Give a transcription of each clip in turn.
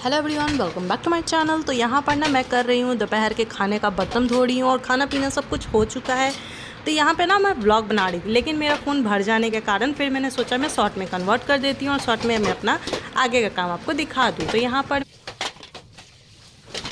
Hello everyone, welcome back to my channel. तो यहाँ पर ना मैं कर रही हूँ दोपहर के खाने का बर्तन धो रही हूँ और खाना पीना सब कुछ हो चुका है। तो यहाँ पे ना मैं व्लॉग बना रही थी, लेकिन मेरा फ़ोन भर जाने के कारण फिर मैंने सोचा मैं शॉर्ट में कन्वर्ट कर देती हूँ और शॉर्ट में मैं अपना आगे का काम आपको दिखा दूँ। तो यहाँ पर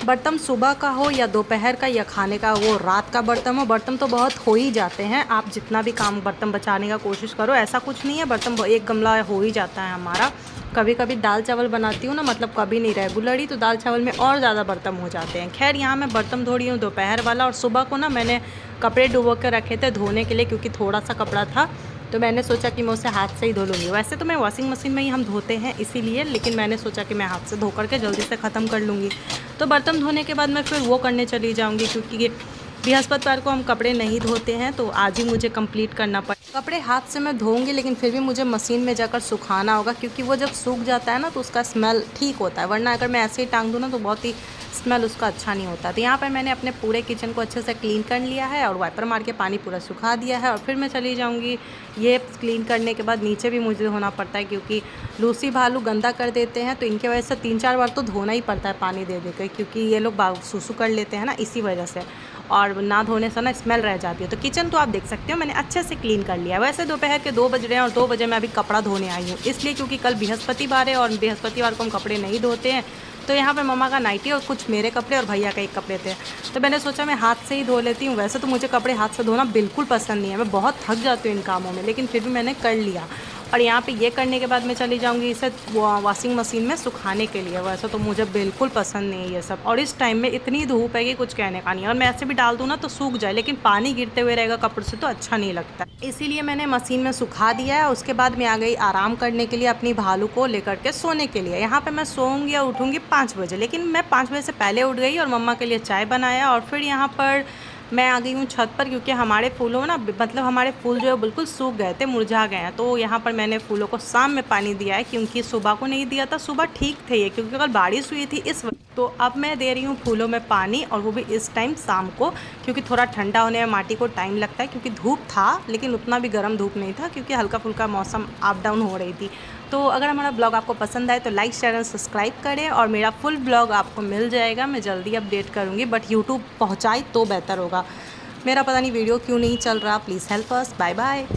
बर्तन सुबह का हो या दोपहर का या खाने का वो रात का बर्तन हो, बर्तन तो बहुत हो ही जाते हैं। आप जितना भी काम बर्तन बचाने का कोशिश करो, ऐसा कुछ नहीं है, बर्तन एक गमला हो ही जाता है हमारा। कभी कभी दाल चावल बनाती हूँ ना, मतलब कभी नहीं रेगुलरली, तो दाल चावल में और ज़्यादा बर्तन हो जाते हैं। खैर यहाँ मैं बर्तन धो रही हूँ दोपहर वाला, और सुबह को ना मैंने कपड़े डुबो के रखे थे धोने के लिए, क्योंकि थोड़ा सा कपड़ा था, तो मैंने सोचा कि मैं उसे हाथ से ही धो लूँगी। वैसे तो मैं वॉशिंग मशीन में ही हम धोते हैं इसीलिए, लेकिन मैंने सोचा कि मैं हाथ से धो करके जल्दी से ख़त्म कर लूँगी। तो बर्तन धोने के बाद मैं फिर वो करने चली जाऊँगी, क्योंकि बृहस्पतिवार को हम कपड़े नहीं धोते हैं, तो आज ही मुझे कंप्लीट करना पड़े। कपड़े हाथ से मैं धोऊंगी, लेकिन फिर भी मुझे मशीन में जाकर सुखाना होगा, क्योंकि वो जब सूख जाता है ना तो उसका स्मेल ठीक होता है, वरना अगर मैं ऐसे ही टांग दूँ ना तो बहुत ही स्मेल उसका अच्छा नहीं होता। तो यहाँ पर मैंने अपने पूरे किचन को अच्छे से क्लीन कर लिया है और वाइपर मार के पानी पूरा सुखा दिया है, और फिर मैं चली जाऊँगी। ये क्लीन करने के बाद नीचे भी मुझे धोना पड़ता है, क्योंकि लूसी भालू गंदा कर देते हैं, तो इनके वजह से 3-4 बार तो धोना ही पड़ता है पानी दे देकर, क्योंकि ये लोग सूसू कर लेते हैं ना, इसी वजह से, और ना धोने से ना स्मेल रह जाती है। तो किचन तो आप देख सकते हो मैंने अच्छे से क्लीन कर लिया है। वैसे दोपहर के 2 बज रहे हैं और 2 बजे मैं अभी कपड़ा धोने आई हूँ, इसलिए क्योंकि कल बृहस्पतिवार है और बृहस्पतिवार को हम कपड़े नहीं धोते हैं। तो यहाँ पे मम्मा का नाइटी और कुछ मेरे कपड़े और भैया का एक कपड़े थे, तो मैंने सोचा मैं हाथ से ही धो लेती हूँ। वैसे तो मुझे कपड़े हाथ से धोना बिल्कुल पसंद नहीं है, मैं बहुत थक जाती हूँ इन कामों में, लेकिन फिर भी मैंने कर लिया। और यहाँ पे ये करने के बाद मैं चली जाऊँगी इसे वॉशिंग मशीन में सुखाने के लिए। वैसे तो मुझे बिल्कुल पसंद नहीं है ये सब, और इस टाइम में इतनी धूप है कि कुछ कहने का नहीं है। और मैं ऐसे भी डाल दूँ ना तो सूख जाए, लेकिन पानी गिरते हुए रहेगा कपड़े से तो अच्छा नहीं लगता, इसीलिए मैंने मशीन में सुखा दिया है। उसके बाद मैं आ गई आराम करने के लिए अपनी भालू को लेकर के सोने के लिए। यहाँ पर मैं सोऊंगी और उठूँगी 5 बजे, लेकिन मैं 5 बजे से पहले उठ गई और मम्मा के लिए चाय बनाया, और फिर यहाँ पर मैं आ गई हूँ छत पर, क्योंकि हमारे फूलों ना, मतलब हमारे फूल जो है बिल्कुल सूख गए थे, मुरझा गए हैं। तो यहाँ पर मैंने फूलों को शाम में पानी दिया है, क्योंकि सुबह को नहीं दिया था। सुबह ठीक थे ये, क्योंकि कल बारिश हुई थी इस वक्त। तो अब मैं दे रही हूँ फूलों में पानी, और वो भी इस टाइम शाम को, क्योंकि थोड़ा ठंडा होने में माटी को टाइम लगता है, क्योंकि धूप था लेकिन उतना भी गर्म धूप नहीं था, क्योंकि हल्का फुल्का मौसम अप डाउन हो रही थी। तो अगर हमारा ब्लॉग आपको पसंद आए तो लाइक चैनल सब्सक्राइब करें, और मेरा फुल ब्लॉग आपको मिल जाएगा, मैं जल्दी अपडेट करूँगी, बट यूट्यूब पहुँचाए तो बेहतर होगा। मेरा पता नहीं वीडियो क्यों नहीं चल रहा, please help us. Bye bye.